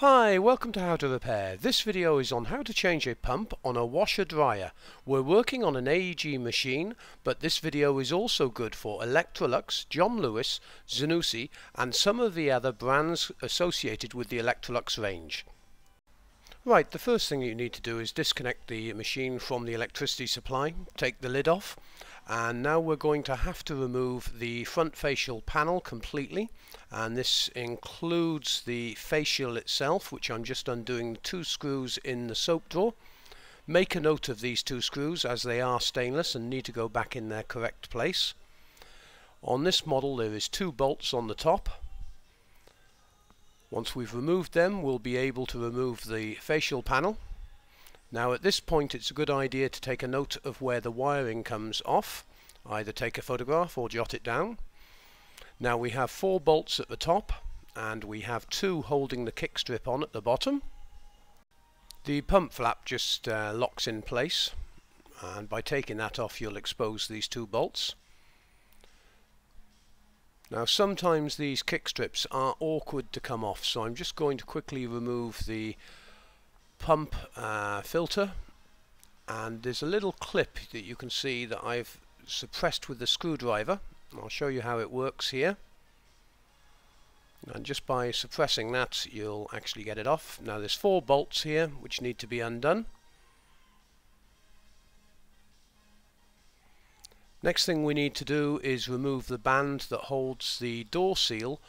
Hi, welcome to How to Repair. This video is on how to change a pump on a washer dryer. We're working on an AEG machine, but this video is also good for Electrolux, John Lewis, Zanussi and some of the other brands associated with the Electrolux range. Right, the first thing you need to do is disconnect the machine from the electricity supply, take the lid off, and now we're going to have to remove the front facial panel completely, and this includes the facial itself, which I'm just undoing the two screws in the soap drawer. Make a note of these two screws as they are stainless and need to go back in their correct place. On this model there is two bolts on the top. Once we've removed them, we'll be able to remove the facial panel. Now at this point it's a good idea to take a note of where the wiring comes off. Either take a photograph or jot it down. Now we have four bolts at the top and we have two holding the kick strip on at the bottom. The pump flap just locks in place, and by taking that off you'll expose these two bolts. Now sometimes these kick strips are awkward to come off, so I'm just going to quickly remove the pump filter, and there's a little clip that you can see that I've suppressed with the screwdriver. I'll show you how it works here, and just by suppressing that you'll actually get it off. Now there's four bolts here which need to be undone. Next thing we need to do is remove the band that holds the door seal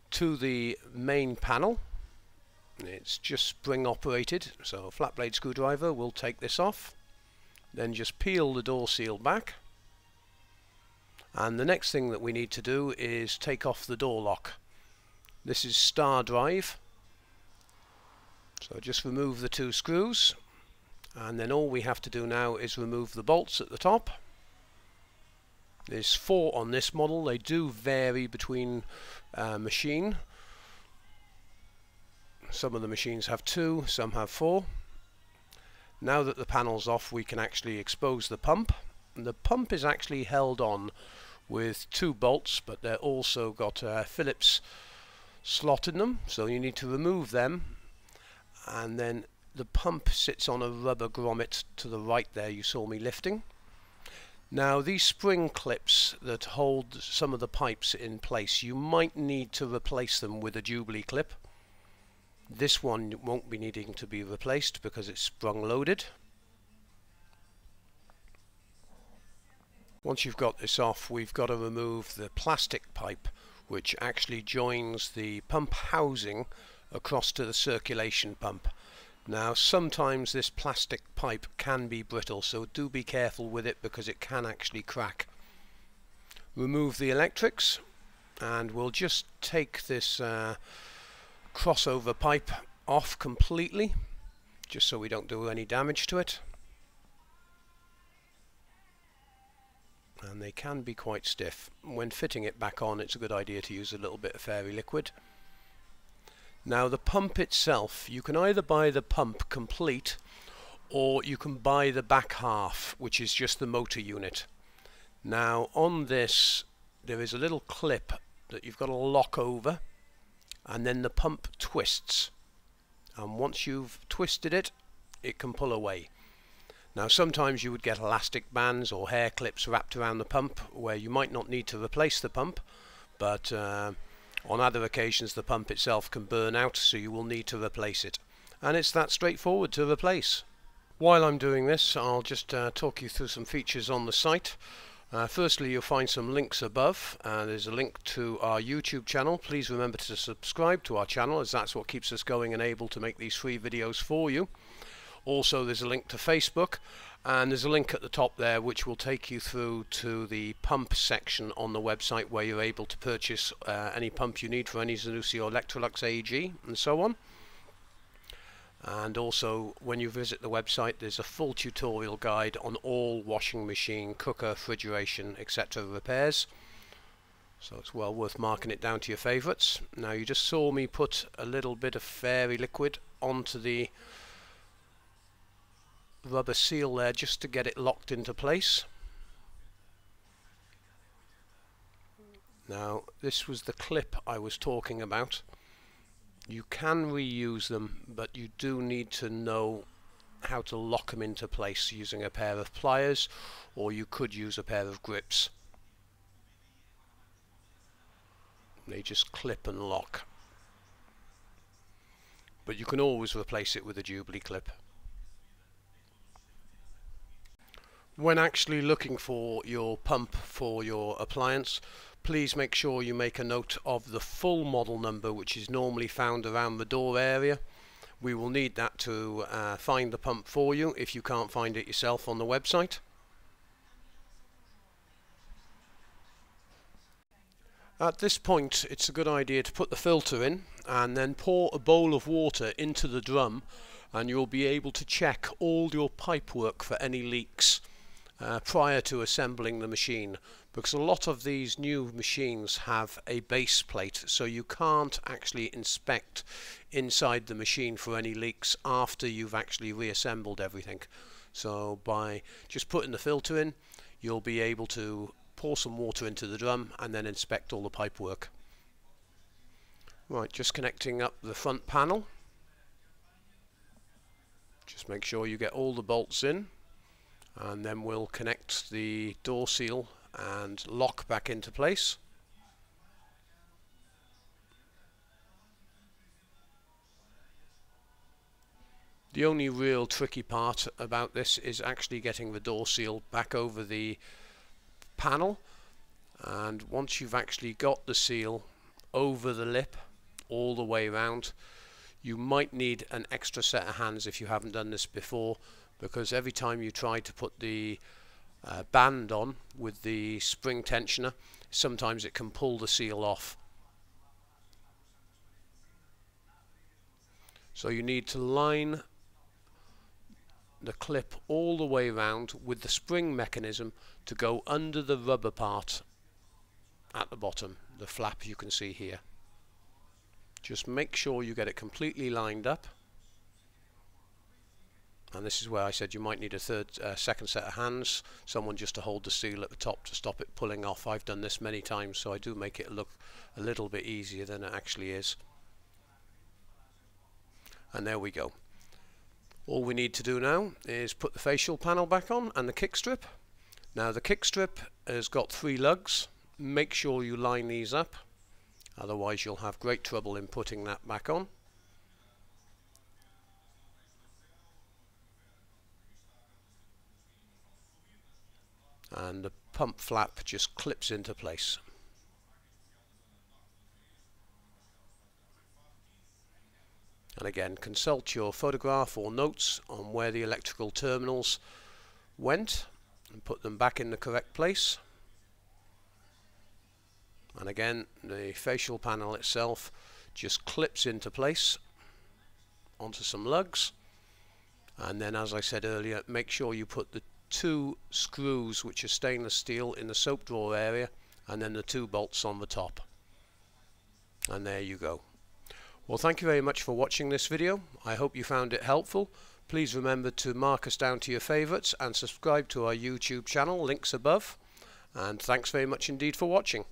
to the main panel. It's just spring operated, so a flat blade screwdriver will take this off. Then just peel the door seal back. And the next thing that we need to do is take off the door lock. This is star drive. So just remove the two screws, and then all we have to do now is remove the bolts at the top. There's four on this model. They do vary between machine. Some of the machines have two, some have four. Now that the panel's off, we can actually expose the pump. And the pump is actually held on with two bolts, but they're also got Phillips slot in them, so you need to remove them. And then the pump sits on a rubber grommet to the right there you saw me lifting. Now these spring clips that hold some of the pipes in place, you might need to replace them with a Jubilee clip. This one won't be needing to be replaced because it's sprung loaded. Once you've got this off, we've got to remove the plastic pipe which actually joins the pump housing across to the circulation pump. Now sometimes this plastic pipe can be brittle, so do be careful with it because it can actually crack. Remove the electrics, and we'll just take this crossover pipe off completely, just so we don't do any damage to it. And they can be quite stiff. When fitting it back on, it's a good idea to use a little bit of fairy liquid. Now the pump itself, you can either buy the pump complete or you can buy the back half, which is just the motor unit. Now on this there is a little clip that you've got to lock over, and then the pump twists, and once you've twisted it, it can pull away. Now sometimes you would get elastic bands or hair clips wrapped around the pump where you might not need to replace the pump, but on other occasions the pump itself can burn out, so you will need to replace it. And it's that straightforward to replace. While I'm doing this, I'll just talk you through some features on the site. Firstly, you'll find some links above. There's a link to our YouTube channel. Please remember to subscribe to our channel, as that's what keeps us going and able to make these free videos for you. Also there's a link to Facebook, and there's a link at the top there which will take you through to the pump section on the website where you're able to purchase any pump you need for any Zanussi or Electrolux AEG and so on. And also when you visit the website there's a full tutorial guide on all washing machine, cooker, refrigeration, etc. repairs, so it's well worth marking it down to your favourites. Now you just saw me put a little bit of fairy liquid onto the rubber seal there just to get it locked into place. Now this was the clip I was talking about. You can reuse them, but you do need to know how to lock them into place using a pair of pliers, or you could use a pair of grips. They just clip and lock, but you can always replace it with a Jubilee clip. When actually looking for your pump for your appliance, please make sure you make a note of the full model number, which is normally found around the door area. We will need that to find the pump for you if you can't find it yourself on the website. At this point, it's a good idea to put the filter in and then pour a bowl of water into the drum, and you'll be able to check all your pipe work for any leaks prior to assembling the machine, because a lot of these new machines have a base plate, so you can't actually inspect inside the machine for any leaks after you've actually reassembled everything. So by just putting the filter in, you'll be able to pour some water into the drum and then inspect all the pipe work. Right, just connecting up the front panel. Just make sure you get all the bolts in, and then we'll connect the door seal and lock back into place. The only real tricky part about this is actually getting the door seal back over the panel, and once you've actually got the seal over the lip all the way around, you might need an extra set of hands if you haven't done this before, because every time you try to put the band on with the spring tensioner, sometimes it can pull the seal off. So you need to line the clip all the way around with the spring mechanism to go under the rubber part at the bottom, the flap you can see here. Just make sure you get it completely lined up. And this is where I said you might need a second set of hands, someone just to hold the seal at the top to stop it pulling off. I've done this many times, so I do make it look a little bit easier than it actually is. And there we go. All we need to do now is put the facial panel back on and the kick strip. Now the kick strip has got 3 lugs. Make sure you line these up, otherwise you'll have great trouble in putting that back on. And the pump flap just clips into place. And again, consult your photograph or notes on where the electrical terminals went and put them back in the correct place. And again, the facial panel itself just clips into place onto some lugs, and then, as I said earlier, make sure you put the 2 screws which are stainless steel in the soap drawer area, and then the 2 bolts on the top. And there you go. Well, thank you very much for watching this video. I hope you found it helpful. Please remember to mark us down to your favourites and subscribe to our YouTube channel, links above. And thanks very much indeed for watching.